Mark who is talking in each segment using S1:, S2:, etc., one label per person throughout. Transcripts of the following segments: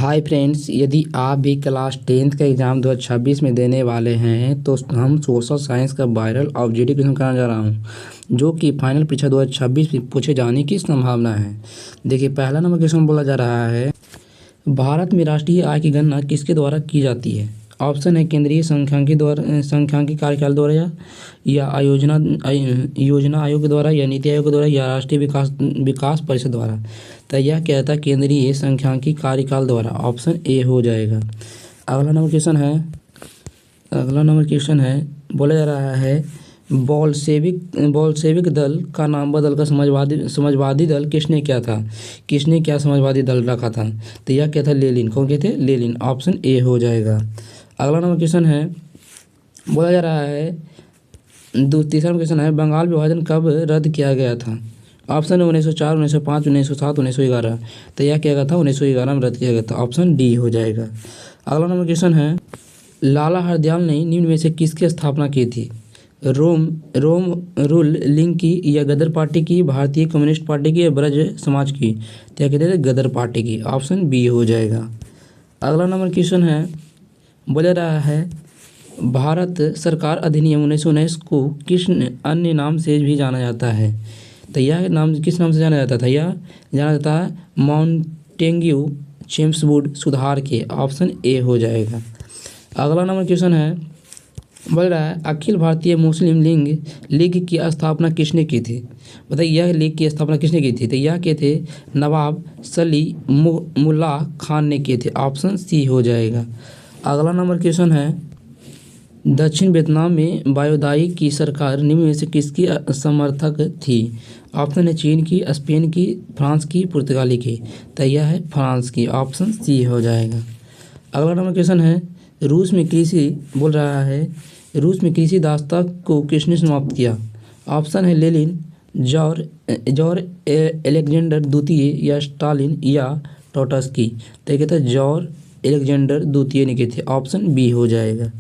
S1: Hi friends, यदि आप भी क्लास 10th का एग्ज़ाम 2026 में देने वाले हैं तो हम सोशल साइंस का वायरल ऑब्जेक्टिव क्वेश्चन कराने जा रहा हूं, जो कि फाइनल परीक्षा 2026 में पूछे जाने की संभावना है। देखिए, पहला नंबर क्वेश्चन बोला जा रहा है, भारत में राष्ट्रीय आय की गणना किसके द्वारा की जाती है। ऑप्शन है केंद्रीय सांख्यिकी कार्यकाल द्वारा या योजना आयोग के द्वारा या नीति आयोग के द्वारा या राष्ट्रीय विकास परिषद द्वारा। तो यह कहता है केंद्रीय सांख्यिकी कार्यकाल द्वारा। ऑप्शन ए हो जाएगा। अगला नंबर क्वेश्चन है बोला जा रहा है, बोल्शेविक दल का नाम बदलकर समाजवादी दल किसने क्या समाजवादी दल रखा था। तो यह क्या था, लेनिन। कौन कहते हैं, लेनिन। ऑप्शन ए हो जाएगा। अगला नंबर क्वेश्चन है बोला जा रहा है, तीसरा क्वेश्चन है, बंगाल विभाजन कब रद्द किया गया था। ऑप्शन है 1904, 1905, 1907, 1911। तो यह क्या था, 1911 में रद्द किया गया था। ऑप्शन डी हो जाएगा। अगला नंबर क्वेश्चन है, लाला हरदयाल ने निम्न में से किसकी स्थापना की थी। रोम रूल लीग की या गदर पार्टी की, भारतीय कम्युनिस्ट पार्टी की या ब्रज समाज की। क्या कहते थे, गदर पार्टी की। ऑप्शन बी हो जाएगा। अगला नंबर क्वेश्चन है बोला रहा है, भारत सरकार अधिनियम 1919 को किस अन्य नाम से भी जाना जाता है। तो यह नाम किस नाम से जाना जाता था, यह जाना जाता है मॉन्टेग्यू चेम्सवुड सुधार के। ऑप्शन ए हो जाएगा। अगला नंबर क्वेश्चन है बोल रहा है, अखिल भारतीय मुस्लिम लीग की स्थापना किसने की थी। बताइए, यह लीग की स्थापना किसने की थी। तो यह के थे, नवाब सलीमुल्लाह खान ने किए थे। ऑप्शन सी हो जाएगा। अगला नंबर क्वेश्चन है, दक्षिण वियतनाम में वायुदाई की सरकार निम्न में से किसकी समर्थक थी। ऑप्शन है चीन की, स्पेन की, फ्रांस की, पुर्तगाली की। तो यह है फ्रांस की। ऑप्शन सी हो जाएगा। अगला नंबर क्वेश्चन है, रूस में कृषि बोल रहा है, रूस में कृषि दासता को किसने समाप्त किया। ऑप्शन है लेनिन, जॉर्ज अलेक्जेंडर द्वितीय या स्टालिन या ट्रोट्स्की। तो कहता है जॉर्ज अलेक्जेंडर द्वितीय ने किए थे। ऑप्शन बी हो जाएगा।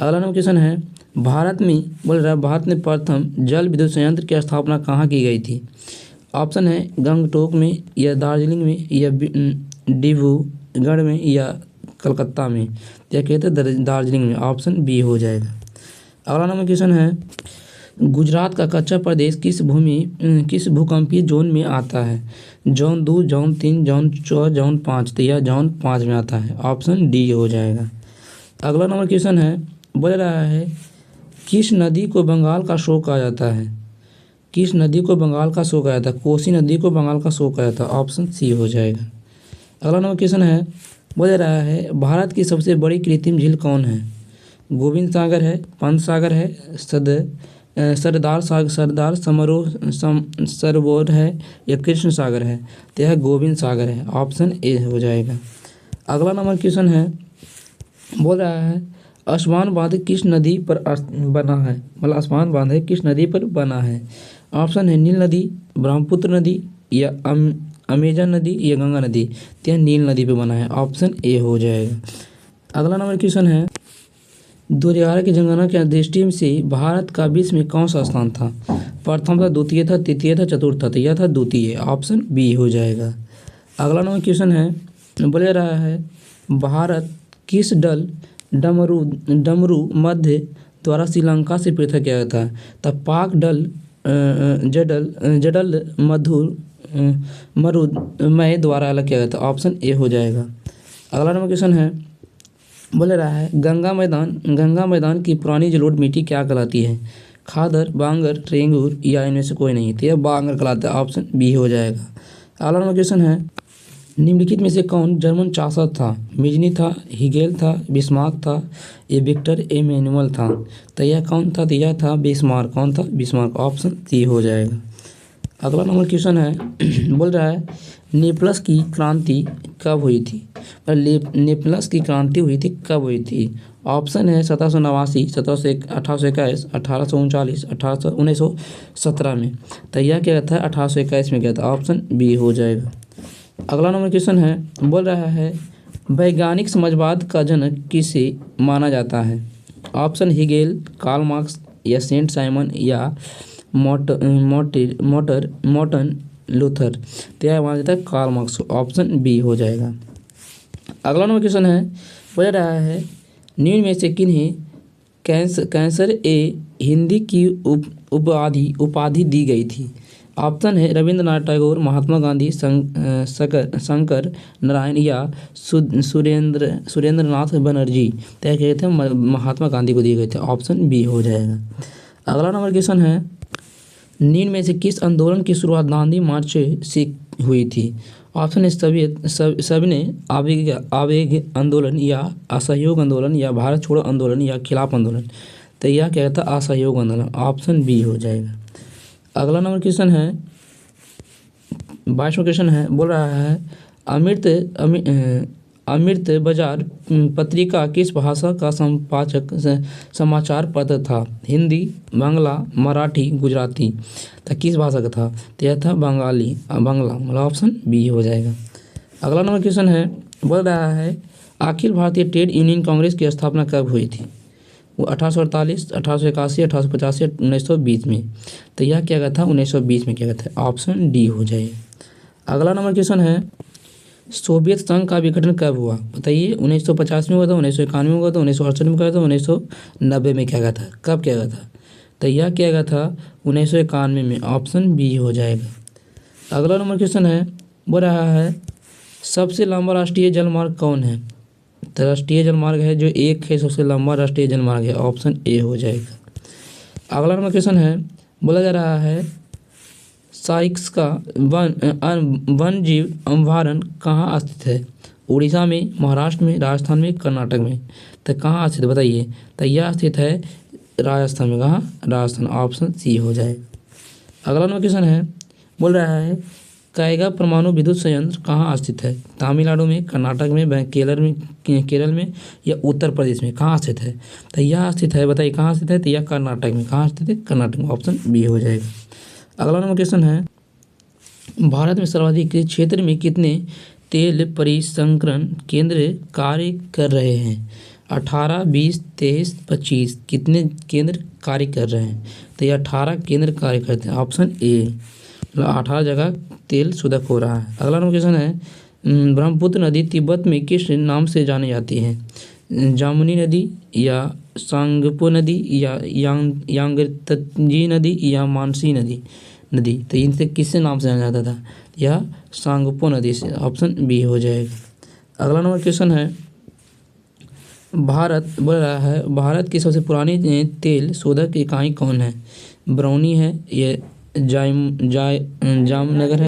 S1: अगला नंबर क्वेश्चन है, भारत में बोल रहा है, भारत में प्रथम जल विद्युत संयंत्र की स्थापना कहाँ की गई थी। ऑप्शन है गंगटोक में या दार्जिलिंग में या डिब्रूगढ़ में या कलकत्ता में। क्या कहते हैं, दार्जिलिंग में। ऑप्शन बी हो जाएगा। अगला नंबर क्वेश्चन है, गुजरात का कच्चा प्रदेश किस भूकंपीय जोन में आता है। Zone 2, zone 3, zone 4, zone 5। तो यह जोन 5 में आता है। ऑप्शन डी हो जाएगा। अगला नंबर क्वेश्चन है बोल रहा है, किस नदी को बंगाल का शोक कहा जाता है। किस नदी को बंगाल का शोक कहा जाता है। कोसी नदी को बंगाल का शोक कहा जाता है। ऑप्शन सी हो जाएगा। अगला नंबर क्वेश्चन है बोल रहा है, भारत की सबसे बड़ी कृत्रिम झील कौन है। गोविंद सागर है, पंत सागर है, सरदार सरोवर है या कृष्ण सागर है। तो यह गोविंद सागर है। ऑप्शन ए हो जाएगा। अगला नंबर क्वेश्चन है बोल रहा है, आसमान बांध किस नदी पर बना है। मतलब आसमान बांध है किस नदी पर बना है। ऑप्शन है नील नदी, ब्रह्मपुत्र नदी या अमेजन नदी या गंगा नदी। तो यह नील नदी पर बना है। ऑप्शन ए हो जाएगा। अगला नंबर क्वेश्चन है, 2011 की जनगणना के दृष्टि से भारत का विश्व में कौन सा स्थान था। प्रथम था, द्वितीय था, तृतीय था, चतुर्थ था। तो यह था द्वितीय। ऑप्शन बी हो जाएगा। अगला नंबर क्वेश्चन है बोले रहा है, भारत किस डमरू मध्य द्वारा श्रीलंका से पृथक किया था। तब पाक जडल मरुदमय द्वारा अलग किया गया था। ऑप्शन ए हो जाएगा। अगला नंबर क्वेश्चन है बोले रहा है, गंगा मैदान की पुरानी जलोढ़ मिट्टी क्या कहलाती है। खादर, बांगर, ट्रेंगूर या इनमें से कोई नहीं। तो यह बांगर कहलाता है। ऑप्शन बी हो जाएगा। अगला नंबर क्वेश्चन है, निम्नलिखित में से कौन जर्मन चासक था। मिजनी था, हिगेल था, बिस्मार्क था या विक्टर एमेनुअल था। तो यह कौन था, तो यह था बिस्मार्क। कौन था, बिस्मार्क। ऑप्शन सी हो जाएगा। अगला नंबर क्वेश्चन है बोल रहा है, नेपल्स की क्रांति कब हुई थी। नेपल्स की क्रांति हुई थी कब हुई थी। ऑप्शन है 1789, 1821, 1839, 1917 में। तो यह क्या था, 1821 में गया था। ऑप्शन बी हो जाएगा। अगला नंबर क्वेश्चन है बोल रहा है, वैज्ञानिक समाजवाद का जनक किसे माना जाता है। ऑप्शन हिगेल, कार्ल मार्क्स या सेंट साइमन या मॉर्टन लूथर। तो यह माना जाता है कार्ल मार्क्स। ऑप्शन बी हो जाएगा। अगला नंबर क्वेश्चन है, बोल रहा है निम्न में से किन्हें कैंसर ए हिंदी की उपाधि दी गई थी। ऑप्शन है रविंद्रनाथ टैगोर, महात्मा गांधी, शंकर नारायण या सुरेंद्रनाथ बनर्जी। तय किए थे महात्मा गांधी को दिए गए थे। ऑप्शन बी हो जाएगा। अगला नंबर क्वेश्चन है, निम्न में से किस आंदोलन की शुरुआत दांडी मार्च से हुई थी। ऑप्शन है सविनय आवेग आंदोलन या असहयोग आंदोलन या भारत छोड़ो आंदोलन या खिलाफ आंदोलन। तो यह क्या कहता है, असहयोग आंदोलन। ऑप्शन बी हो जाएगा। अगला नंबर क्वेश्चन है, 22वां क्वेश्चन है, बोल रहा है अमृत बाजार पत्रिका किस भाषा का समाचार पत्र था। हिंदी, बांग्ला, मराठी, गुजराती। तो किस भाषा का था, तो यह था बांग्ला, मतलब ऑप्शन बी हो जाएगा। अगला नंबर क्वेश्चन है, बोल रहा है अखिल भारतीय ट्रेड यूनियन कांग्रेस की स्थापना कब हुई थी। वो 1848, 1881, 1885, 1920 में। तो यह क्या गया था, 1920 में क्या गया था। ऑप्शन डी हो जाएगा। अगला नंबर क्वेश्चन है, सोवियत संघ का विघटन कब हुआ, बताइए। 1950 में हुआ था, 1991 में हुआ था, 1968 में हुआ था, 1990 में क्या गया था, कब क्या गया था। तो यह क्या गया था, 1991 में। ऑप्शन बी हो जाएगा। अगला नंबर क्वेश्चन है, बोल रहा है सबसे लंबा राष्ट्रीय जलमार्ग कौन है। तो राष्ट्रीय जलमार्ग है जो एक है, सबसे लंबा राष्ट्रीय जलमार्ग है। ऑप्शन ए हो जाएगा। अगला नंबर क्वेश्चन है, बोला जा रहा है साइक्स का वन जीव अभयारण्य कहाँ स्थित है। उड़ीसा में, महाराष्ट्र में, राजस्थान में, कर्नाटक में। तो कहाँ स्थित है बताइए। तो यह स्थित है राजस्थान में। कहाँ, राजस्थान। ऑप्शन सी हो जाएगा। अगला नंबर क्वेश्चन है, बोल रहा है कैगा परमाणु विद्युत संयंत्र कहाँ स्थित है। तमिलनाडु में, कर्नाटक में, केरल में या उत्तर प्रदेश में। कहाँ स्थित है, तो यह स्थित है, बताइए कहाँ स्थित है। तो यह कर्नाटक में। कहाँ स्थित है, कर्नाटक में। ऑप्शन बी हो जाएगा। अगला नंबर क्वेश्चन है, भारत में सर्वाधिक क्षेत्र में कितने तेल परिसंकरण केंद्र कार्य कर रहे हैं। 18, 20, 23, 25 कितने केंद्र कार्य कर रहे हैं। तो ये 18 केंद्र कार्य करते हैं। ऑप्शन ए, मतलब 18 जगह तेल शोधक हो रहा है। अगला नंबर क्वेश्चन है, ब्रह्मपुत्र नदी तिब्बत में किस नाम से जानी जाती है। जामुनी नदी या सांगपो नदी या यांगत्जी नदी या मानसी नदी। तो इनसे किससे नाम से जाना जाता था, यह सांगपो नदी से। ऑप्शन बी हो जाएगा। अगला नंबर क्वेश्चन है, भारत बोल रहा है भारत की सबसे पुरानी तेल शोधक इकाई कौन है। ब्राउनी है, ये जामनगर है,